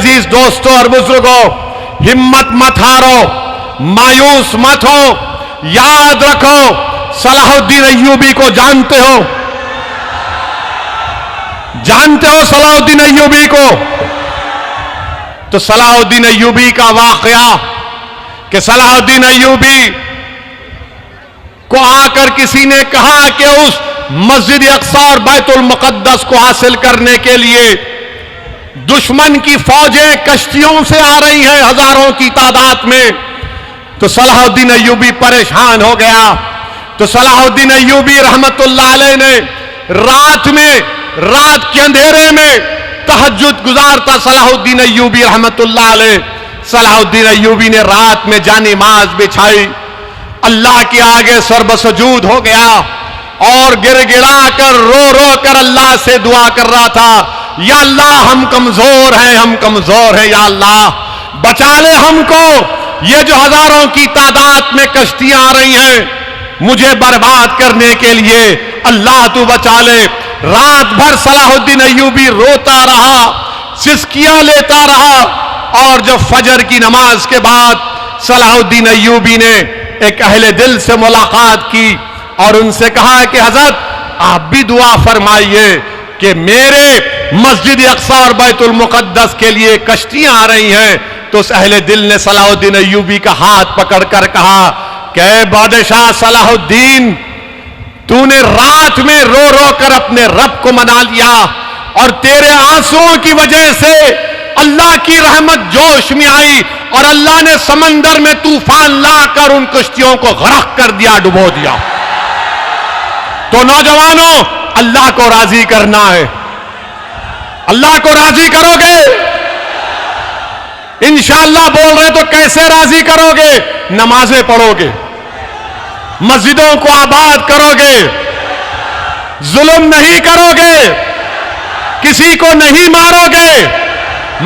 अजीज दोस्तों और बुजुर्गों, हिम्मत मत हारो, मायूस मत हो। याद रखो, सलाहुद्दीन अय्यूबी को जानते हो? जानते हो सलाहुद्दीन अय्यूबी को? तो सलाहुद्दीन अय्यूबी का वाकया कि सलाहुद्दीन अय्यूबी को आकर किसी ने कहा कि उस मस्जिद अक्सा और बैतुल मुक़द्दस को हासिल करने के लिए दुश्मन की फौजें कश्तियों से आ रही हैं हजारों की तादाद में। तो सलाहुद्दीन अय्यूबी परेशान हो गया। तो सलाहुद्दीन अय्यूबी रहमतुल्लाह अलैह ने रात के अंधेरे में तहज्जुद गुजारता सलाहुद्दीन अय्यूबी रहमतुल्लाह अलैह। सलाहुद्दीन अय्यूबी ने रात में जानिमाज बिछाई, अल्लाह के आगे सर्वसजूद हो गया और गिड़गिड़ा कर रो कर अल्लाह से दुआ कर रहा था, या अल्लाह हम कमजोर हैं, या अल्लाह बचा ले हमको। ये जो हजारों की तादाद में कश्तियां आ रही हैं मुझे बर्बाद करने के लिए, अल्लाह तू बचा ले। रात भर सलाहुद्दीन अय्यूबी रोता रहा, सिसकियां लेता रहा और जब फजर की नमाज के बाद सलाहुद्दीन अय्यूबी ने एक अहले दिल से मुलाकात की और उनसे कहा कि हजरत आप भी दुआ फरमाइए कि मेरे मस्जिद अक्सा और बैतुल मुक़द्दस के लिए कश्तियां आ रही हैं। तो उस अहले दिल ने सलाहुद्दीन अय्यूबी का हाथ पकड़कर कहा कि बादशाह सलाहुद्दीन, तूने रात में रो कर अपने रब को मना लिया और तेरे आंसुओं की वजह से अल्लाह की रहमत जोश में आई और अल्लाह ने समंदर में तूफान लाकर उन कश्तियों को गरक कर दिया, डुबो दिया। तो नौजवानों, अल्लाह को राजी करना है। अल्लाह को राजी करोगे? इंशाअल्लाह बोल रहे तो कैसे राजी करोगे? नमाजें पढ़ोगे, मस्जिदों को आबाद करोगे, जुल्म नहीं करोगे, किसी को नहीं मारोगे,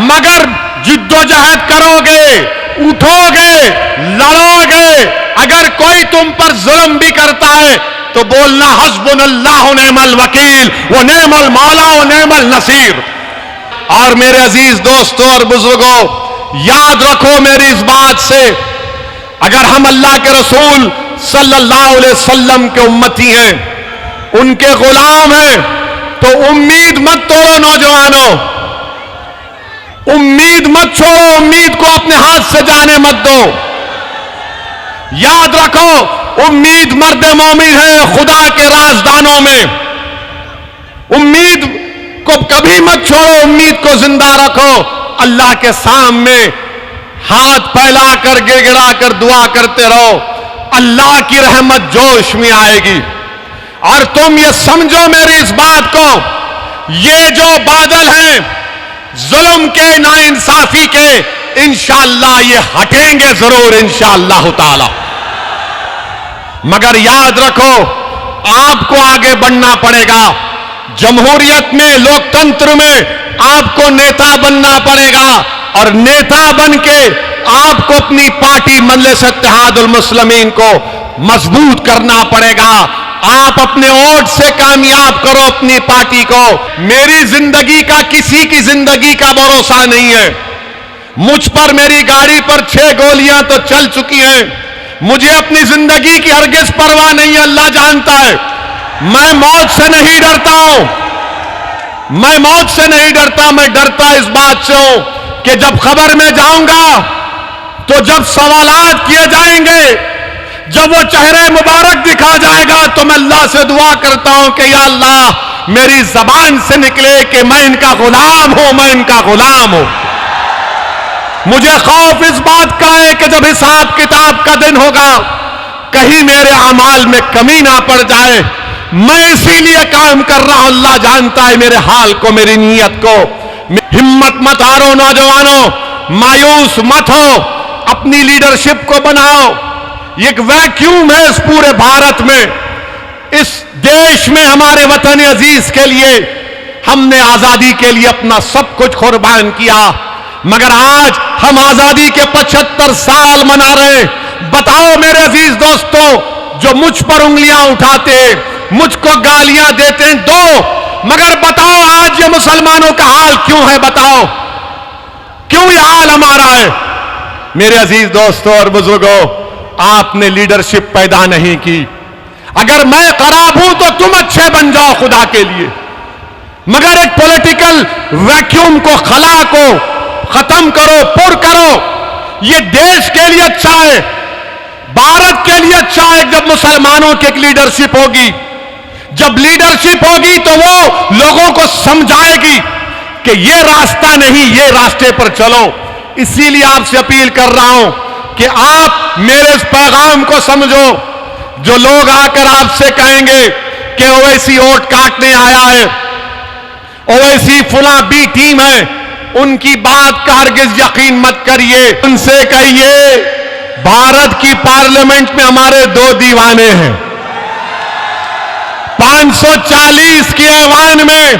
मगर जिद्दोजहद करोगे, उठोगे, लड़ोगे। अगर कोई तुम पर जुल्म भी करता है तो बोलना हस्बुनल्लाहु निअमल वकील व निअमल मौला व निअमल नसीर। और मेरे अजीज दोस्तों और बुजुर्गों, याद रखो मेरी इस बात से, अगर हम अल्लाह के रसूल सल्लल्लाहु अलैहि वसल्लम के उम्मती हैं, उनके गुलाम हैं, तो उम्मीद मत तोड़ो नौजवानों, उम्मीद मत छोड़ो, उम्मीद को अपने हाथ से जाने मत दो। याद रखो, उम्मीद मर्द मोमिन है खुदा के राजदानों में। उम्मीद को कभी मत छोड़ो, उम्मीद को जिंदा रखो। अल्लाह के सामने हाथ फैलाकर गिड़गिड़ा कर दुआ करते रहो, अल्लाह की रहमत जोश में आएगी। और तुम ये समझो मेरी इस बात को, ये जो बादल हैं जुल्म के, नाइंसाफी के, इंशाअल्लाह ये हटेंगे जरूर इंशाअल्लाह ताला। मगर याद रखो, आपको आगे बढ़ना पड़ेगा। जमहूरियत में, लोकतंत्र में आपको नेता बनना पड़ेगा और नेता बन के आपको अपनी पार्टी मजलिस इत्तेहादुल मुस्लिमीन को मजबूत करना पड़ेगा। आप अपने वोट से कामयाब करो अपनी पार्टी को। मेरी जिंदगी का, किसी की जिंदगी का भरोसा नहीं है। मुझ पर, मेरी गाड़ी पर 6 गोलियां तो चल चुकी हैं। मुझे अपनी जिंदगी की हरगिज परवाह नहीं है, अल्लाह जानता है। मैं मौत से नहीं डरता हूं, मैं मौत से नहीं डरता। मैं डरता इस बात से हूं कि जब खबर में जाऊंगा तो जब सवालात किए जाएंगे, जब वो चेहरे मुबारक दिखा जाएगा, तो मैं अल्लाह से दुआ करता हूं कि या अल्लाह मेरी जबान से निकले कि मैं इनका गुलाम हूं, मैं इनका गुलाम हूं। मुझे खौफ इस बात का है कि जब हिसाब किताब का दिन होगा, कहीं मेरे अमाल में कमी ना पड़ जाए। मैं इसीलिए काम कर रहा हूं, अल्लाह जानता है मेरे हाल को, मेरी नीयत को। हिम्मत मत हारो नौजवानों, मायूस मत हो, अपनी लीडरशिप को बनाओ। एक वैक्यूम है इस पूरे भारत में, इस देश में, हमारे वतन अजीज के लिए हमने आजादी के लिए अपना सब कुछ कुर्बान किया, मगर आज हम आजादी के 75 साल मना रहे। बताओ मेरे अजीज दोस्तों, जो मुझ पर उंगलियां उठाते, मुझको गालियां देते हैं, दो, मगर बताओ आज ये मुसलमानों का हाल क्यों है? बताओ मारा है। मेरे अजीज दोस्तों और बुजुर्गों, आपने लीडरशिप पैदा नहीं की। अगर मैं खराब हूं तो तुम अच्छे बन जाओ खुदा के लिए, मगर एक पॉलिटिकल वैक्यूम को, खला को खत्म करो, पुर करो। ये देश के लिए अच्छा है, भारत के लिए अच्छा है जब मुसलमानों की एक लीडरशिप होगी। जब लीडरशिप होगी तो वो लोगों को समझाएगी कि ये रास्ता नहीं, ये रास्ते पर चलो। इसीलिए आपसे अपील कर रहा हूं कि आप मेरे इस पैगाम को समझो। जो लोग आकर आपसे कहेंगे कि ओवैसी वोट काटने आया है, ओवैसी फुला बी टीम है, उनकी बात का हरगिज यकीन मत करिए। उनसे कहिए भारत की पार्लियामेंट में हमारे 2 दीवाने हैं। 540 के ऐवान में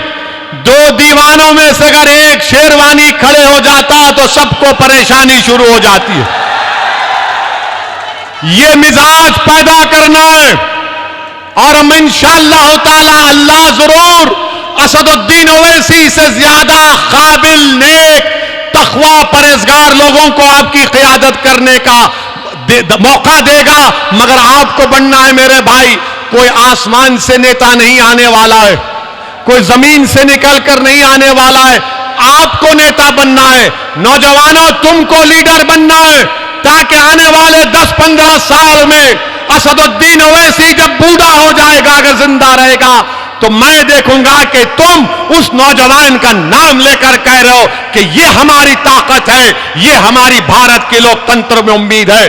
2 दीवानों में से अगर एक शेरवानी खड़े हो जाता तो सबको परेशानी शुरू हो जाती है। ये मिजाज पैदा करना है और हम इंशाअल्लाह ताला अल्लाह जरूर असदुद्दीन ओवैसी से ज्यादा काबिल, नेक, तकवा, परहेजगार लोगों को आपकी क़ियादत करने का मौका देगा। मगर आपको बनना है मेरे भाई। कोई आसमान से नेता नहीं आने वाला है, कोई जमीन से निकलकर नहीं आने वाला है। आपको नेता बनना है। नौजवानों, तुमको लीडर बनना है ताकि आने वाले 10-15 साल में असदुद्दीन ओवैसी जब बूढ़ा हो जाएगा, अगर जिंदा रहेगा, तो मैं देखूंगा कि तुम उस नौजवान का नाम लेकर कह रहे हो कि ये हमारी ताकत है, ये हमारी भारत के लोकतंत्र में उम्मीद है।